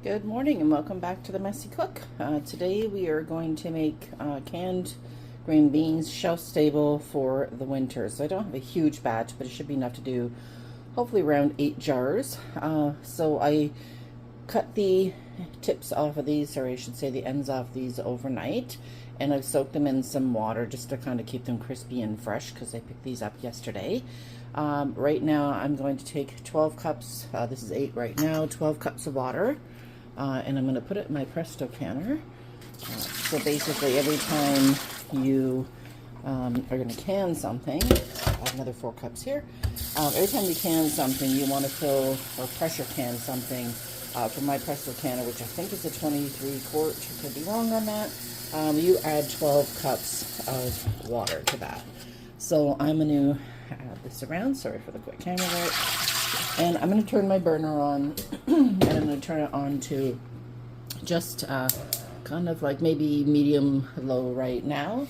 Good morning and welcome back to the Messy Cook. Today we are going to make canned green beans shelf stable for the winter. So I don't have a huge batch, but it should be enough to do hopefully around 8 jars. So I cut the tips off of these, or I should say the ends off these overnight, and I've soaked them in some water just to kind of keep them crispy and fresh because I picked these up yesterday. Right now I'm going to take 12 cups, this is 8 right now, 12 cups of water. And I'm going to put it in my Presto canner. So basically every time you are going to can something, I have another 4 cups here. Every time you can something, you want to fill or pressure can something. For my Presto canner, which I think is a 23 quart, I could be wrong on that, you add 12 cups of water to that. So I'm going to add this around, sorry for the quick camera work. And I'm going to turn my burner on, and I'm going to turn it on to just kind of like maybe medium-low right now.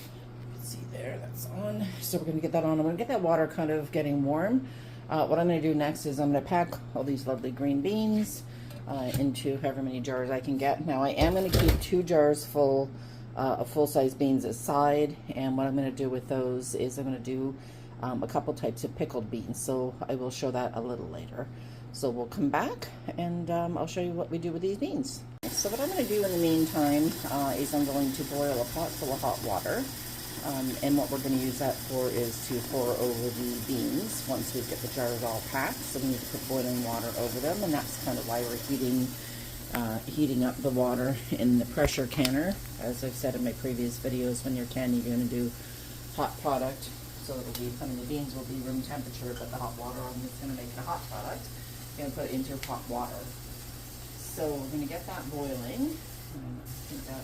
See there, that's on. So we're going to get that on. I'm going to get that water kind of getting warm. What I'm going to do next is I'm going to pack all these lovely green beans into however many jars I can get. Now I am going to keep 2 jars full of full-size beans aside, and what I'm going to do with those is I'm going to do a couple types of pickled beans, so I will show that a little later. So we'll come back and I'll show you what we do with these beans. So what I'm going to do in the meantime is I'm going to boil a pot full of hot water, and what we're going to use that for is to pour over the beans once we get the jars all packed. So we need to put boiling water over them, and that's kind of why we're heating up the water in the pressure canner. As I've said in my previous videos, when you're canning, you're going to do hot product. So it'll be, the beans will be room temperature, but the hot water on is going to make it a hot product. You're going to put it into hot water. So we're going to get that boiling. And I think that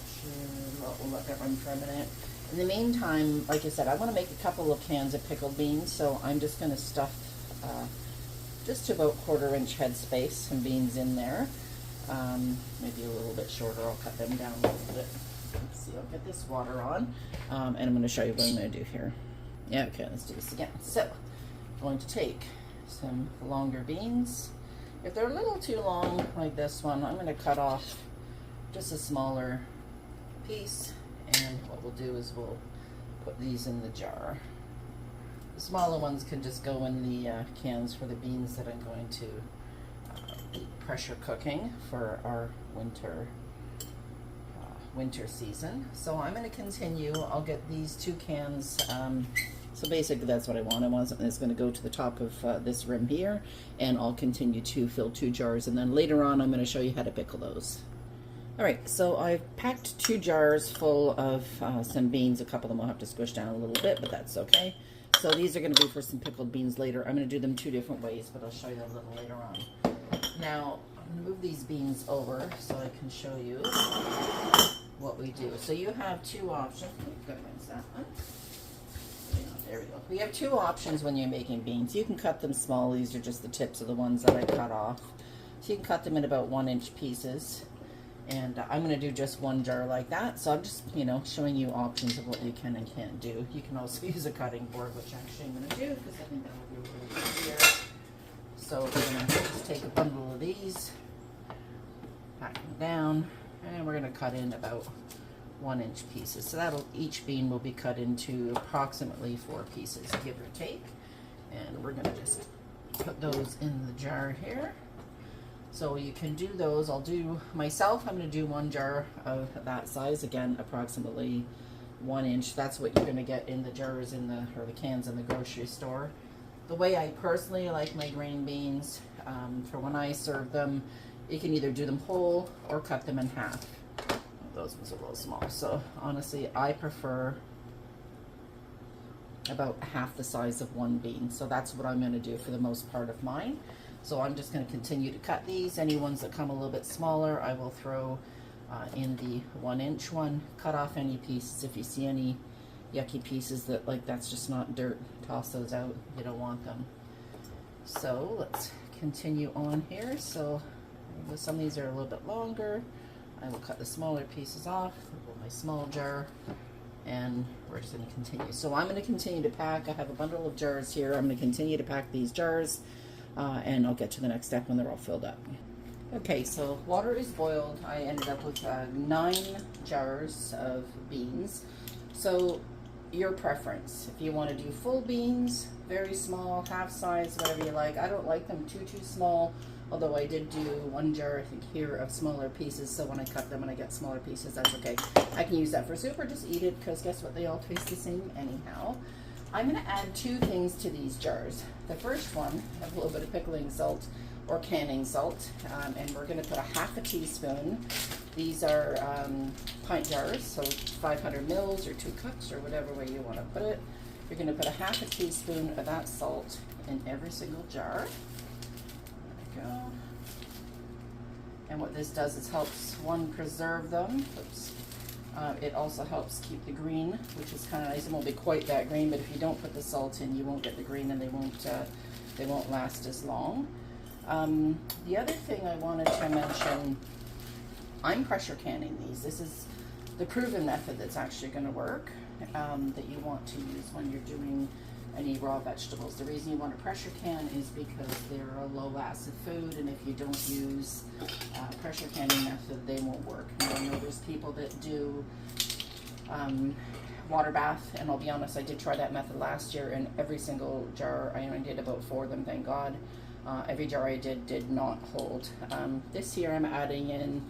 we'll let that run for a minute. In the meantime, like I said, I want to make a couple of cans of pickled beans, so I'm just going to stuff just to about 1/4 inch head space some beans in there. Maybe a little bit shorter. I'll cut them down a little bit. Let's see, I'll get this water on, and I'm going to show you what I'm going to do here. Yeah, okay, let's do this again. So, I'm going to take some longer beans. If they're a little too long, like this one, I'm going to cut off just a smaller piece, and what we'll do is we'll put these in the jar. The smaller ones can just go in the cans for the beans that I'm going to be pressure cooking for our winter season. So I'm going to continue. I'll get these 2 cans. So basically that's what I want. I want something that's going to go to the top of this rim here, and I'll continue to fill 2 jars, and then later on I'm going to show you how to pickle those. Alright, so I've packed 2 jars full of some beans. A couple of them will have to squish down a little bit, but that's okay. So these are going to be for some pickled beans later. I'm going to do them 2 different ways, but I'll show you that a little later on. Now, I'm going to move these beans over so I can show you what we do. So you have 2 options. There we go. We have 2 options when you're making beans. You can cut them small. These are just the tips of the ones that I cut off. So you can cut them in about 1-inch pieces. And I'm going to do just 1 jar like that. So I'm just, showing you options of what you can and can't do. You can also use a cutting board, which actually I'm going to do because I think that will be really easier. So we're going to just take a bundle of these, pack them down, and we're going to cut in about 1-inch pieces. So each bean will be cut into approximately 4 pieces, give or take. And we're going to just put those in the jar here. So you can do those. I'm going to do 1 jar of that size, again approximately 1 inch. That's what you're going to get in the jars or the cans in the grocery store. The way I personally like my green beans, for when I serve them, you can either do them whole or cut them in half. Those ones are a little small, so honestly I prefer about half the size of 1 bean. So that's what I'm going to do for the most part of mine. So I'm just going to continue to cut these. Any ones that come a little bit smaller, I will throw in the 1-inch one. Cut off any pieces. If you see any yucky pieces that's just not dirt, toss those out. You don't want them. So let's continue on here. So some of these are a little bit longer. I will cut the smaller pieces off with my small jar, and we're just going to continue. So I'm going to continue to pack. I have a bundle of jars here. I'm going to continue to pack these jars, and I'll get to the next step when they're all filled up. Okay, so water is boiled. I ended up with 9 jars of beans. So your preference. If you want to do full beans, very small, half size, whatever you like. I don't like them too small, although I did do 1 jar, I think here, of smaller pieces. So when I cut them and I get smaller pieces, that's okay. I can use that for soup or just eat it, because guess what? They all taste the same anyhow. I'm going to add 2 things to these jars. The first one, I have a little bit of pickling salt or canning salt, and we're going to put a half a teaspoon. These are pint jars, so 500 mils or 2 cups or whatever way you want to put it. You're going to put a half a teaspoon of that salt in every single jar. There we go. And what this does is helps, one, preserve them. Oops. It also helps keep the green, which is kind of nice. It won't be quite that green, but if you don't put the salt in, you won't get the green, and they won't last as long. The other thing I wanted to mention, I'm pressure canning these. This is the proven method that's actually going to work, that you want to use when you're doing any raw vegetables. The reason you want to pressure can is because they're a low acid food, and if you don't use pressure canning method, they won't work. Now, I know there's people that do water bath, and I'll be honest, I did try that method last year, and every single jar, I only did about 4 of them, thank God. Every jar I did not hold. This year I'm adding in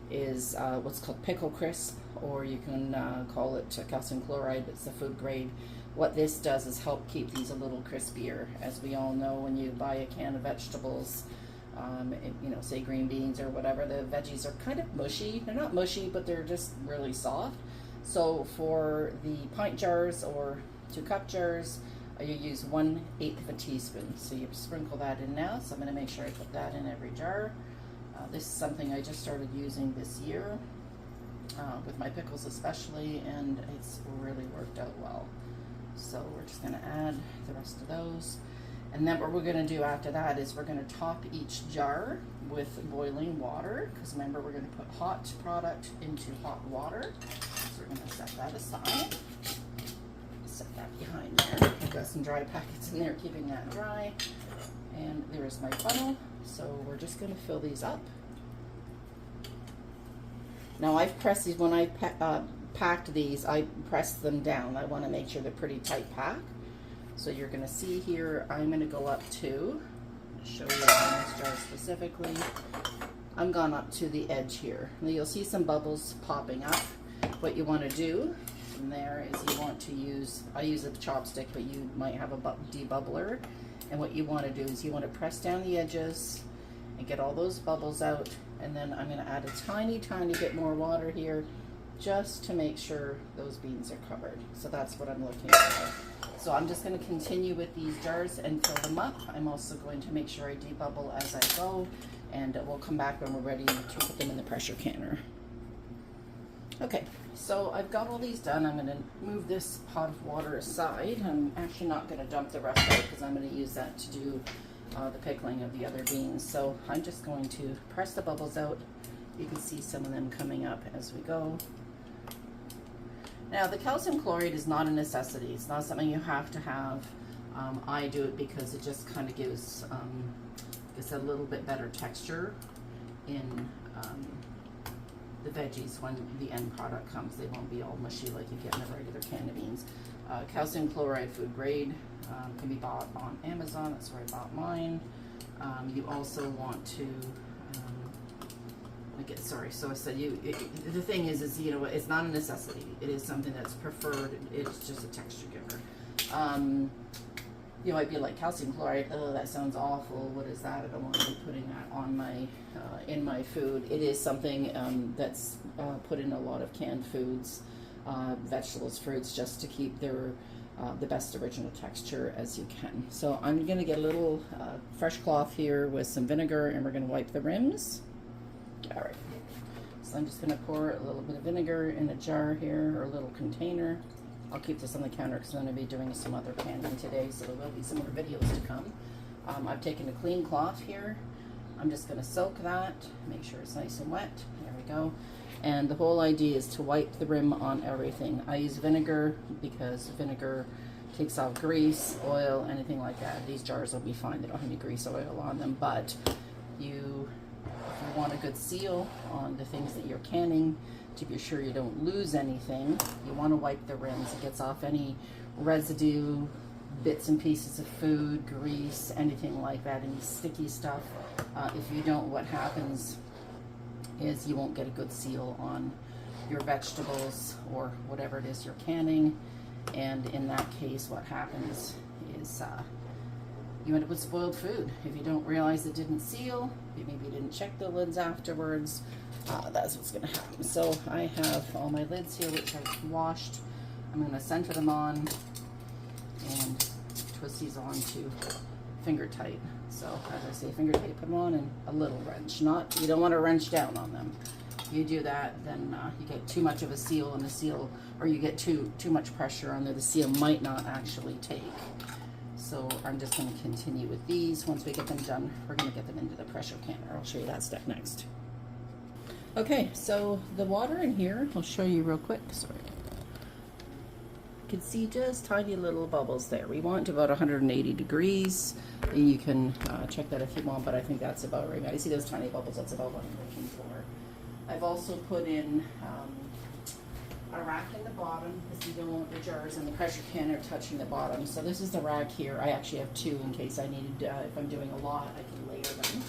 is what's called pickle crisp, or you can call it calcium chloride. It's the food grade. What this does is help keep these a little crispier. As we all know, when you buy a can of vegetables, you know, say green beans or whatever, the veggies are kind of mushy. They're not mushy, but they're just really soft. So for the pint jars or 2 cup jars, you use 1/8 of a teaspoon. So you sprinkle that in now. So I'm going to make sure I put that in every jar. This is something I just started using this year, with my pickles especially, and it's really worked out well. So we're just going to add the rest of those. And then what we're going to do after that is we're going to top each jar with boiling water, because remember, we're going to put hot product into hot water. So we're going to set that aside. Set that behind there. I've got some dry packets in there, keeping that dry. And there's my funnel. So we're just going to fill these up. Now I've pressed these, when I packed these, I pressed them down. I want to make sure they're pretty tight pack. So you're going to see here, I'm going to go up to, show you on this jar specifically, I'm gone up to the edge here. Now you'll see some bubbles popping up. What you want to do from there is you want to use, I use a chopstick, but you might have a debubbler. And what you want to do is you want to press down the edges and get all those bubbles out. And then I'm going to add a tiny bit more water here, just to make sure those beans are covered. So that's what I'm looking for. So I'm just going to continue with these jars and fill them up. I'm also going to make sure I debubble as I go, and we'll come back when we're ready to put them in the pressure canner. Okay, so I've got all these done. I'm going to move this pot of water aside. I'm actually not going to dump the rest out, because I'm going to use that to do the pickling of the other beans. So I'm just going to press the bubbles out. You can see some of them coming up as we go. Now, the calcium chloride is not a necessity. It's not something you have to have. I do it because it just kind of gives a little bit better texture in the veggies when the end product comes. They won't be all mushy like you get in a regular can of beans. Calcium chloride food grade can be bought on Amazon. That's where I bought mine. You also want to so I said the thing is you know, it's not a necessity. It is something that's preferred. It's just a texture giver. You might be like, calcium chloride, oh, that sounds awful. What is that? I don't want to be putting that on my in my food. It is something that's put in a lot of canned foods, vegetables, fruits, just to keep their the best original texture as you can. So I'm going to get a little fresh cloth here with some vinegar, and we're going to wipe the rims. All right. So I'm just going to pour a little bit of vinegar in a jar here, or a little container. I'll keep this on the counter because I'm going to be doing some other canning today, so there will be some more videos to come. I've taken a clean cloth here. I'm just going to soak that, make sure it's nice and wet. There we go. And the whole idea is to wipe the rim on everything. I use vinegar because vinegar takes off grease, oil, anything like that. These jars will be fine. They don't have any grease oil on them, but if you want a good seal on the things that you're canning to be sure you don't lose anything. You want to wipe the rims. It gets off any residue, bits and pieces of food, grease, anything like that, any sticky stuff. If you don't, what happens is you won't get a good seal on your vegetables or whatever it is you're canning. And in that case, what happens is you end up with spoiled food. If you don't realize it didn't seal, maybe you didn't check the lids afterwards, that's what's going to happen. So I have all my lids here, which I've washed. I'm going to center them on and twist these on to finger tight. So as I say, finger tight, put them on, and a little wrench. You don't want to wrench down on them. You do that, then you get too much of a seal, and the seal, or you get too much pressure on there, the seal might not actually take. So I'm just going to continue with these. Once we get them done, we're going to get them into the pressure canner. I'll show you that step next. Okay, so the water in here, I'll show you real quick. Sorry. You can see just tiny little bubbles there. We want about 180 degrees. You can check that if you want, but I think that's about right. I see those tiny bubbles. That's about what I'm looking for. I've also put in a rack in the bottom because you don't want the jars and the pressure canner touching the bottom. So this is the rack here. I actually have two in case I need, if I'm doing a lot, I can layer them.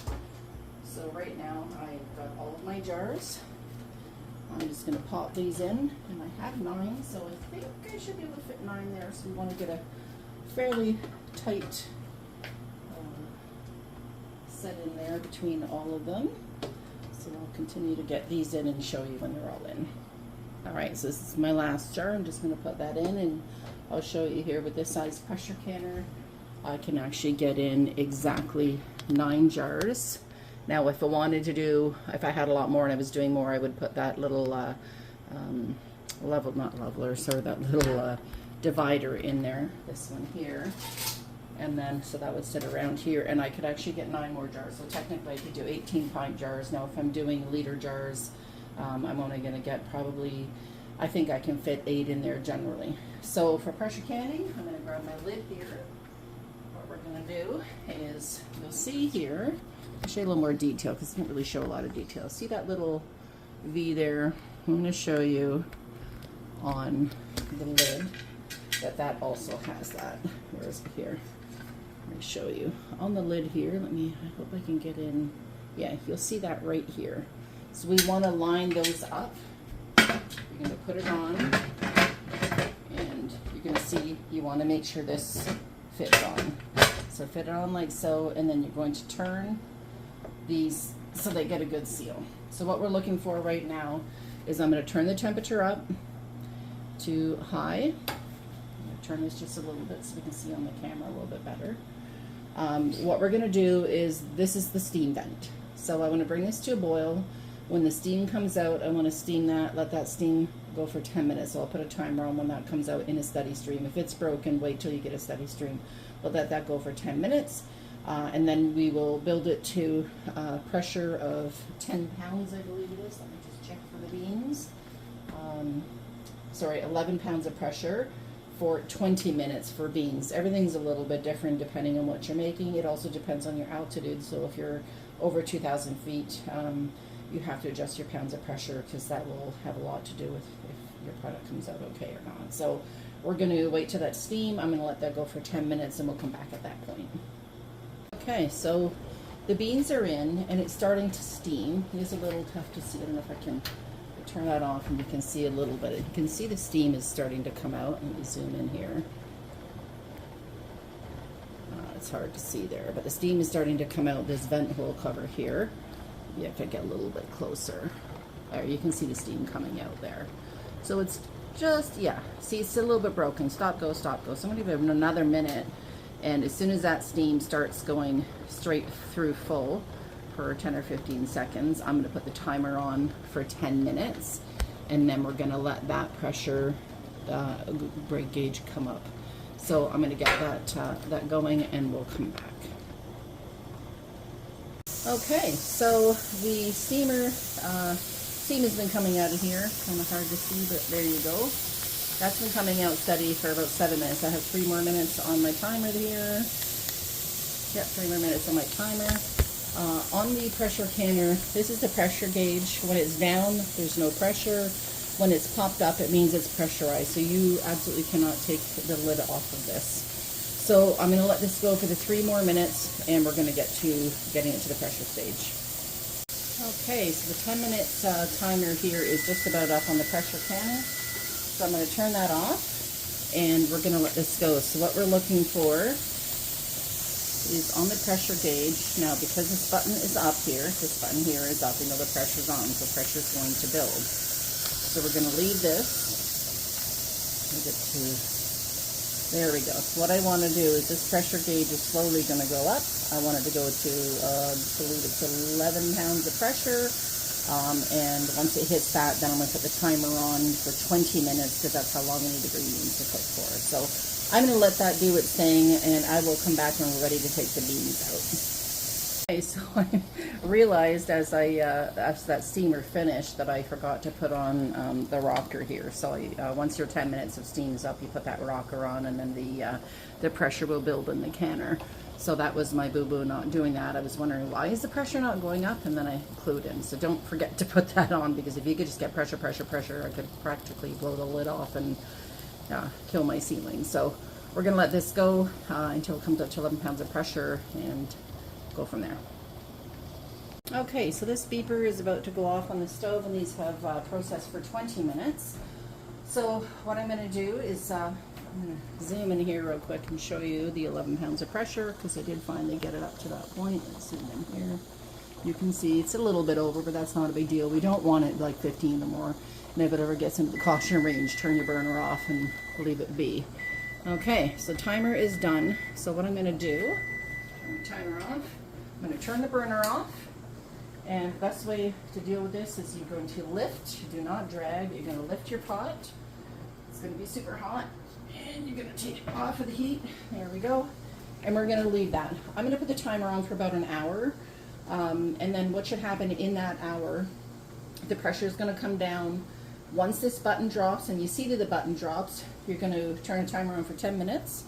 So right now I've got all of my jars. I'm just going to pop these in, and I have 9, so I think I should be able to fit 9 there. So we want to get a fairly tight set in there between all of them. So I'll continue to get these in and show you when they're all in. Alright, so this is my last jar. I'm just going to put that in, and I'll show you here with this size pressure canner. I can actually get in exactly 9 jars. Now if I wanted to do, if I had a lot more and I was doing more, I would put that little that little divider in there, this one here. And then, so that would sit around here, and I could actually get 9 more jars. So technically I could do 18-pint jars. Now if I'm doing liter jars, I'm only going to get probably, I think I can fit 8 in there generally. So for pressure canning, I'm going to grab my lid here. What we're going to do is, you'll see here, I'll show you a little more detail because it doesn't really show a lot of detail. See that little V there? I'm going to show you on the lid that also has that. Where is it here? Let me show you. On the lid here, I hope I can get in. Yeah, you'll see that right here. So we want to line those up. You're going to put it on, and you're going to see, you want to make sure this fits on. So fit it on like so, and then you're going to turn these so they get a good seal. So what we're looking for right now is I'm going to turn the temperature up to high. Turn this just a little bit so we can see on the camera a little bit better. What we're going to do is, this is the steam vent. So I want to bring this to a boil. When the steam comes out, I want to steam that, let that steam go for 10 minutes. So I'll put a timer on when that comes out in a steady stream. If it's broken, wait till you get a steady stream. We'll let that go for 10 minutes. And then we will build it to pressure of 10 pounds, I believe it is. Let me just check for the beans. 11 pounds of pressure for 20 minutes for beans. Everything's a little bit different depending on what you're making. It also depends on your altitude. So if you're over 2,000 feet, you have to adjust your pounds of pressure because that will have a lot to do with if your product comes out okay or not. So we're going to wait till that steam. I'm going to let that go for 10 minutes and we'll come back at that point. Okay, so the beans are in and it's starting to steam. It is a little tough to see. I don't know if I can turn that off and you can see a little bit. You can see the steam is starting to come out. Let me zoom in here. It's hard to see there, but the steam is starting to come out this vent hole cover here. You have to get a little bit closer. There, you can see the steam coming out there. So it's just, yeah, see, it's a little bit broken. Stop, go, stop, go. So I'm going to give it another minute, and as soon as that steam starts going straight through full for 10 or 15 seconds, I'm going to put the timer on for 10 minutes, and then we're going to let that pressure brake gauge come up. So I'm going to get that going, and we'll come back. Okay, so the steam has been coming out of here. Kind of hard to see, but there you go. That's been coming out steady for about 7 minutes. I have 3 more minutes on my timer here. Yep, 3 more minutes on my timer. On the pressure canner, this is the pressure gauge. When it's down, there's no pressure. When it's popped up, it means it's pressurized. So you absolutely cannot take the lid off of this. So I'm going to let this go for the 3 more minutes, and we're going to get to getting it to the pressure stage. Okay, so the 10-minute timer here is just about up on the pressure canner. So I'm going to turn that off, and we're going to let this go. So what we're looking for is on the pressure gauge. Now, because this button is up here, this button here is up, we know the pressure's on, so pressure is going to build. So we're going to leave this. There we go. What I want to do is this pressure gauge is slowly going to go up. I want it to go to, I believe it's 11 pounds of pressure. And once it hits that, then I'm going to put the timer on for 20 minutes because that's how long I need the green beans to cook for. So I'm going to let that do its thing, and I will come back when we're ready to take the beans out. Okay, so I realized as that steamer finished that I forgot to put on the rocker here. So once your 10 minutes of steam's up, you put that rocker on, and then the pressure will build in the canner. So that was my boo-boo not doing that. I was wondering, why is the pressure not going up? And then I clued in. So don't forget to put that on, because if you could just get pressure, I could practically blow the lid off and kill my ceiling. So we're going to let this go until it comes up to 11 pounds of pressure and go from there. Okay, so this beeper is about to go off on the stove, and these have processed for 20 minutes. So what I'm going to do is I'm going to zoom in here real quick and show you the 11 pounds of pressure, because I did finally get it up to that point. Let's zoom in here. You can see it's a little bit over, but that's not a big deal. We don't want it like 15 or more. And if it ever gets into the caution range, turn your burner off and leave it be. Okay, so timer is done. So what I'm going to do, turn the timer off. I'm going to turn the burner off, and the best way to deal with this is you're going to lift, do not drag, you're going to lift your pot. It's going to be super hot, and you're going to take it off of the heat. There we go. And we're going to leave that. I'm going to put the timer on for about an hour, and then what should happen in that hour, the pressure is going to come down. Once this button drops, and you see that the button drops, you're going to turn the timer on for 10 minutes.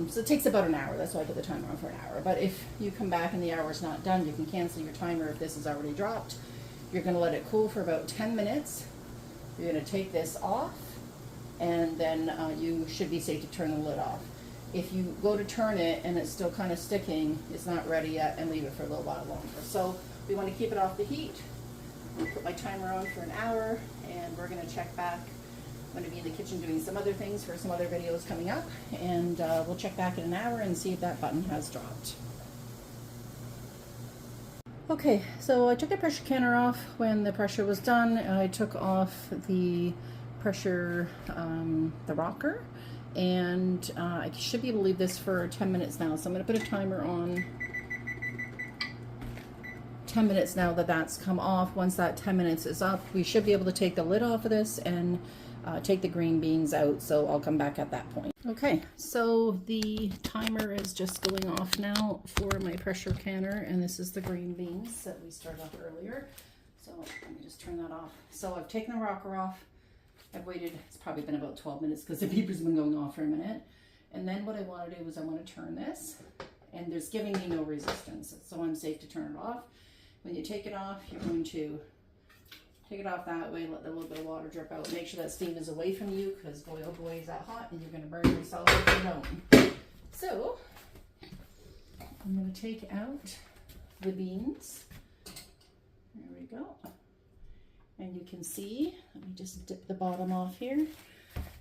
So it takes about an hour. That's why I put the timer on for an hour. But if you come back and the hour's not done, you can cancel your timer if this is already dropped. You're going to let it cool for about 10 minutes. You're going to take this off, and then you should be safe to turn the lid off. If you go to turn it and it's still kind of sticking, it's not ready yet, and leave it for a little while longer. So we want to keep it off the heat. I'm going to put my timer on for an hour, and we're going to check back. I'm going to be in the kitchen doing some other things for some other videos coming up, and we'll check back in an hour and see if that button has dropped. Okay, so I took the pressure canner off when the pressure was done. I took off the pressure, the rocker, and I should be able to leave this for 10 minutes now. So I'm going to put a timer on 10 minutes now that that's come off. Once that 10 minutes is up, we should be able to take the lid off of this and take the green beans out, so I'll come back at that point. Okay, so the timer is just going off now for my pressure canner, and this is the green beans that we started off earlier. So let me just turn that off. So I've taken the rocker off. I've waited, it's probably been about 12 minutes because the beeper's been going off for a minute. And then what I want to do is I want to turn this, and there's giving me no resistance, so I'm safe to turn it off. When you take it off, you're going to take it off that way, let a little bit of water drip out. Make sure that steam is away from you, because boy oh boy is that hot, and you're going to burn yourself if you don't. So I'm going to take out the beans. There we go. And you can see, let me just dip the bottom off here.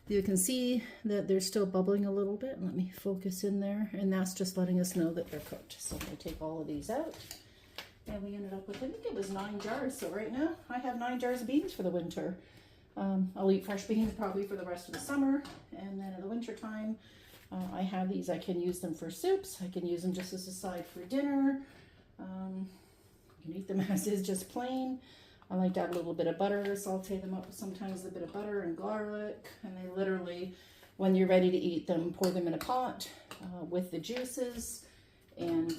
You can see that they're still bubbling a little bit. Let me focus in there, and that's just letting us know that they're cooked. So I'm going to take all of these out. And we ended up with, I think it was 9 jars. So right now I have 9 jars of beans for the winter. I'll eat fresh beans probably for the rest of the summer. And then in the winter time, I have these. I can use them for soups. I can use them just as a side for dinner. You can eat them as is, just plain. I like to add a little bit of butter, saute them up with sometimes a bit of butter and garlic. And they literally, when you're ready to eat them, pour them in a pot with the juices, and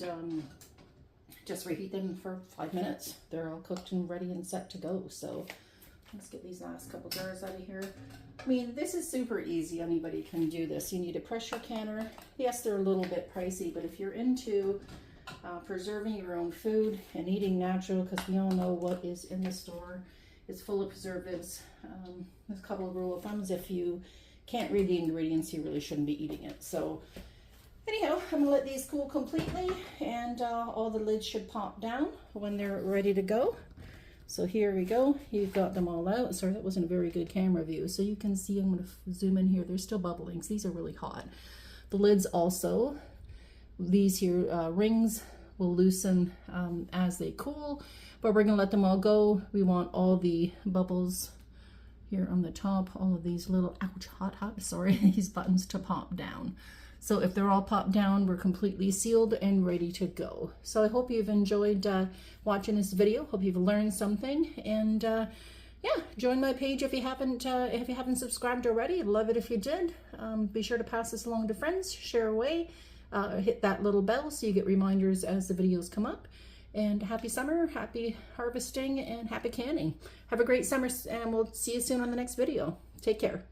just reheat them for 5 minutes. They're all cooked and ready and set to go. So let's get these last couple jars out of here. I mean, this is super easy. Anybody can do this. You need a pressure canner. Yes, they're a little bit pricey, but if you're into preserving your own food and eating natural, because we all know what is in the store is full of preservatives. There's a couple of rule of thumbs. If you can't read the ingredients, you really shouldn't be eating it. So anyhow, I'm gonna let these cool completely, and all the lids should pop down when they're ready to go. So here we go. You've got them all out. Sorry, that wasn't a very good camera view. So you can see, I'm gonna zoom in here. They're still bubbling. So these are really hot. The lids also, these here rings will loosen as they cool, but we're gonna let them all go. We want all the bubbles here on the top, all of these little, ouch, hot, sorry, these buttons to pop down. So if they're all popped down, we're completely sealed and ready to go. So I hope you've enjoyed watching this video. Hope you've learned something, and yeah, join my page if you haven't subscribed already. I'd love it if you did. Be sure to pass this along to friends, share away, hit that little bell so you get reminders as the videos come up. And happy summer, happy harvesting, and happy canning. Have a great summer, and we'll see you soon on the next video. Take care.